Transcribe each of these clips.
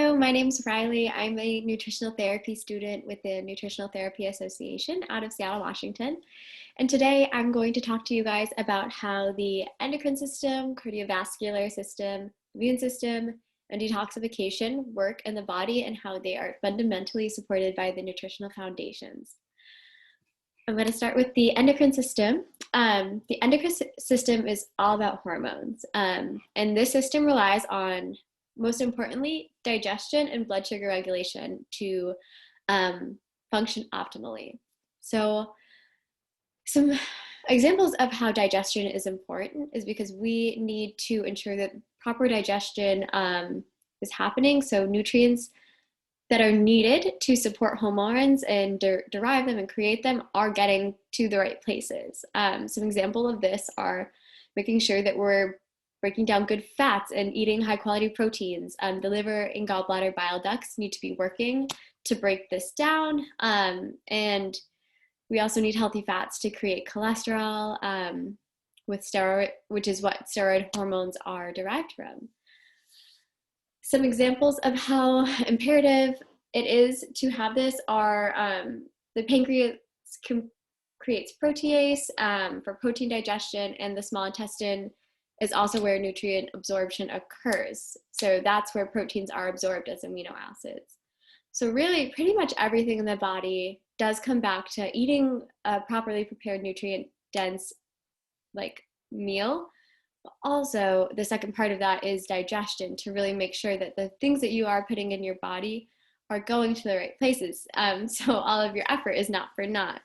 Hello, my name's Riley. I'm a nutritional therapy student with the Nutritional Therapy Association out of Seattle, Washington. And today I'm going to talk to you guys about how the endocrine system, cardiovascular system, immune system, and detoxification work in the body and how they are fundamentally supported by the nutritional foundations. I'm going to start with the endocrine system. The endocrine system is all about hormones. And this system relies on, most importantly, digestion and blood sugar regulation to function optimally. So some examples of how digestion is important is because we need to ensure that proper digestion is happening. So nutrients that are needed to support hormones and derive them and create them are getting to the right places. Some examples of this are making sure that we're breaking down good fats and eating high quality proteins. The liver and gallbladder bile ducts need to be working to break this down. And we also need healthy fats to create cholesterol, which is what steroid hormones are derived from. Some examples of how imperative it is to have this are the pancreas creates protease for protein digestion, and the small intestine is also where nutrient absorption occurs. So that's where proteins are absorbed as amino acids. So really, pretty much everything in the body does come back to eating a properly prepared nutrient-dense meal. Also, the second part of that is digestion, to really make sure that the things that you are putting in your body are going to the right places. So all of your effort is not for naught.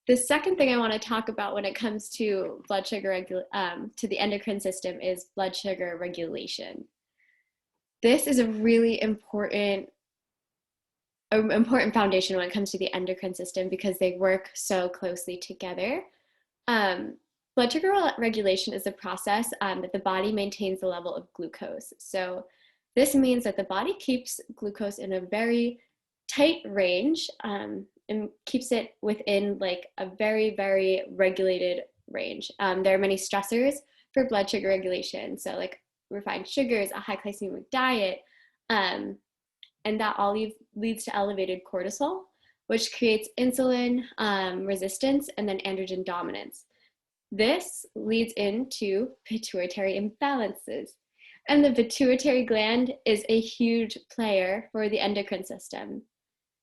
The second thing I want to talk about when it comes to blood sugar, to the endocrine system, is blood sugar regulation. This is a really important foundation when it comes to the endocrine system because they work so closely together. Blood sugar regulation is a process that the body maintains the level of glucose. So this means that the body keeps glucose in a very tight range and keeps it within a very, very regulated range. There are many stressors for blood sugar regulation. So refined sugars, a high glycemic diet, and that all leads to elevated cortisol, which creates insulin resistance and then androgen dominance. This leads into pituitary imbalances. And the pituitary gland is a huge player for the endocrine system.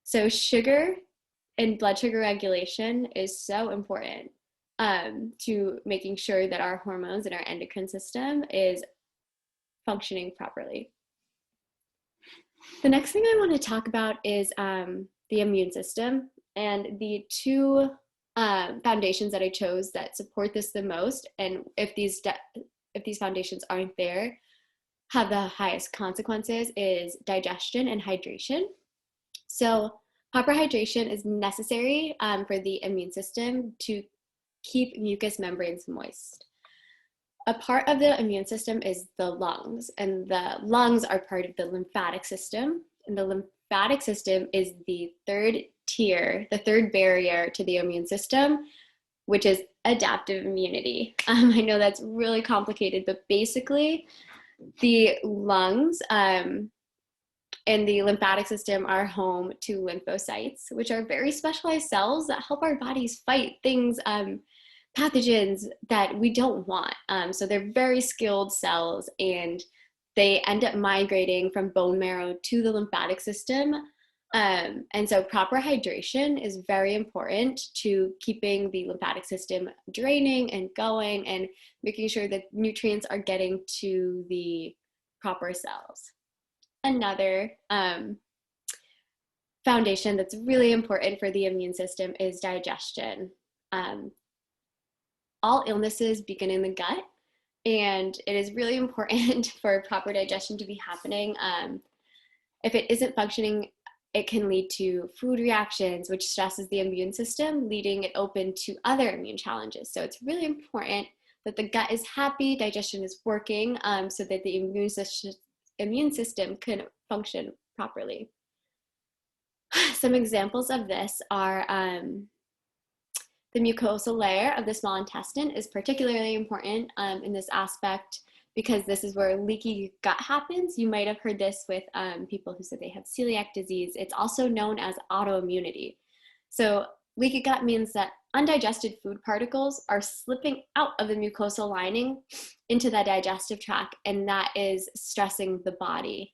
So sugar and blood sugar regulation is so important to making sure that our hormones and our endocrine system is functioning properly. The next thing I want to talk about is the immune system, and the two foundations that I chose that support this the most, and if these foundations aren't there, have the highest consequences, is digestion and hydration. So proper hydration is necessary for the immune system to keep mucous membranes moist. A part of the immune system is the lungs, and the lungs are part of the lymphatic system, and the lymphatic system is the third tier, the third barrier to the immune system, which is adaptive immunity. I know that's really complicated, but basically the lungs and the lymphatic system are home to lymphocytes, which are very specialized cells that help our bodies fight things, pathogens that we don't want. So they're very skilled cells, and they end up migrating from bone marrow to the lymphatic system. And so proper hydration is very important to keeping the lymphatic system draining and going and making sure that nutrients are getting to the proper cells. Another foundation that's really important for the immune system is digestion. All illnesses begin in the gut, and it is really important for proper digestion to be happening. If it isn't functioning, it can lead to food reactions, which stresses the immune system, leaving it open to other immune challenges. So it's really important that the gut is happy, digestion is working, so that the immune system can function properly. Some examples of this are the mucosal layer of the small intestine is particularly important in this aspect because this is where leaky gut happens. You might have heard this with people who said they have celiac disease. It's also known as autoimmunity. So leaky gut means that undigested food particles are slipping out of the mucosal lining into the digestive tract, and that is stressing the body.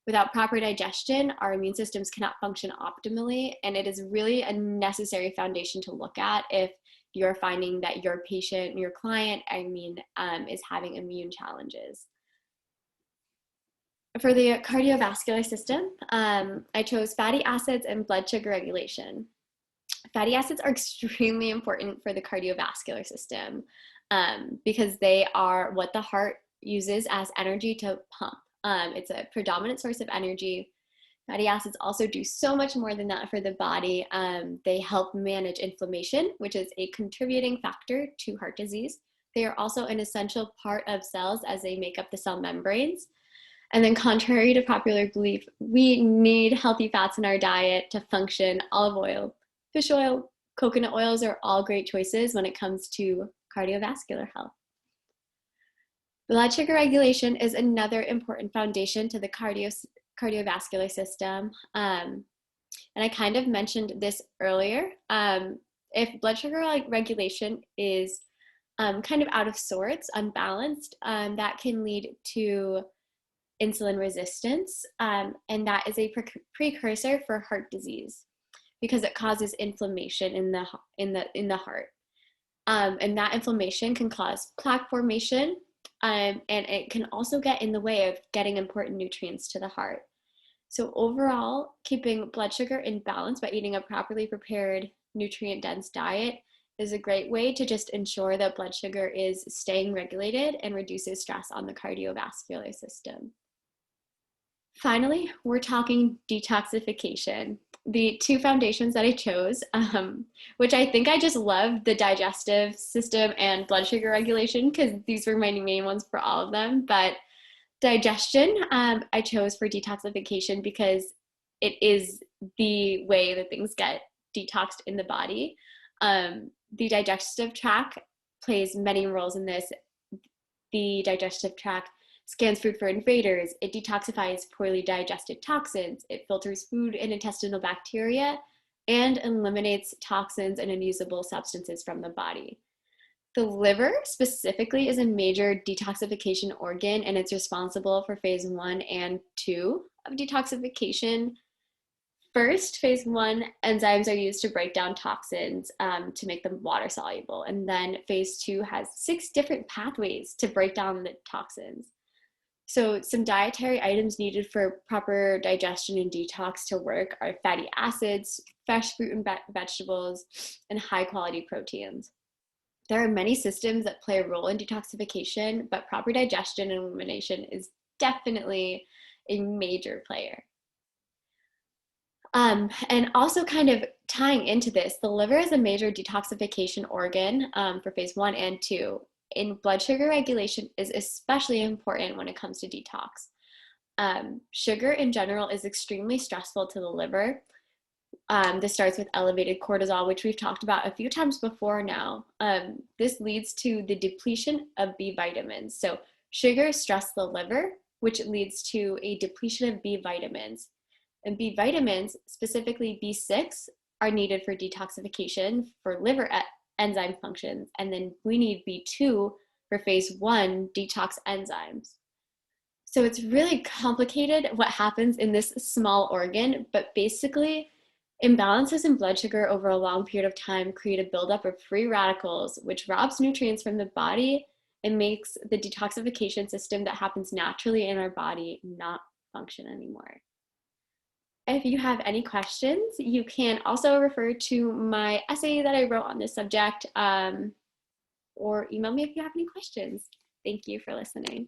Without proper digestion, our immune systems cannot function optimally, and it is really a necessary foundation to look at if you're finding that your patient, your client, is having immune challenges. For the cardiovascular system, I chose fatty acids and blood sugar regulation. Fatty acids are extremely important for the cardiovascular system because they are what the heart uses as energy to pump. It's a predominant source of energy. Fatty acids also do so much more than that for the body. They help manage inflammation, which is a contributing factor to heart disease. They are also an essential part of cells as they make up the cell membranes. And then contrary to popular belief, we need healthy fats in our diet to function. Olive oil, fish oil, coconut oils are all great choices when it comes to cardiovascular health. Blood sugar regulation is another important foundation to the cardiovascular system. And I kind of mentioned this earlier. If blood sugar regulation is kind of out of sorts, unbalanced, that can lead to insulin resistance, and that is a precursor for heart disease because it causes inflammation in the heart, and that inflammation can cause plaque formation, and it can also get in the way of getting important nutrients to the heart. So overall, keeping blood sugar in balance by eating a properly prepared, nutrient-dense diet is a great way to just ensure that blood sugar is staying regulated and reduces stress on the cardiovascular system. Finally, we're talking detoxification. The two foundations that I chose, which I think I just love, the digestive system and blood sugar regulation, because these were my main ones for all of them. But digestion, I chose for detoxification because it is the way that things get detoxed in the body. The digestive tract plays many roles in this. The digestive tract scans food for invaders, it detoxifies poorly digested toxins, it filters food and intestinal bacteria, and eliminates toxins and unusable substances from the body. The liver specifically is a major detoxification organ, and it's responsible for phase 1 and 2 of detoxification. First, phase 1 enzymes are used to break down toxins to make them water soluble, and then phase 2 has 6 different pathways to break down the toxins. So some dietary items needed for proper digestion and detox to work are fatty acids, fresh fruit and vegetables, and high quality proteins. There are many systems that play a role in detoxification, but proper digestion and elimination is definitely a major player. And also kind of tying into this, the liver is a major detoxification organ for phase 1 and 2. And blood sugar regulation is especially important when it comes to detox. Sugar in general is extremely stressful to the liver. This starts with elevated cortisol, which we've talked about a few times before now. This leads to the depletion of B vitamins. So sugar stress the liver, which leads to a depletion of B vitamins. And B vitamins, specifically B6, are needed for detoxification for liver enzyme functions, and then we need B2 for phase 1 detox enzymes. So it's really complicated what happens in this small organ, but basically imbalances in blood sugar over a long period of time create a buildup of free radicals, which robs nutrients from the body and makes the detoxification system that happens naturally in our body not function anymore. If you have any questions, you can also refer to my essay that I wrote on this subject, or email me if you have any questions. Thank you for listening.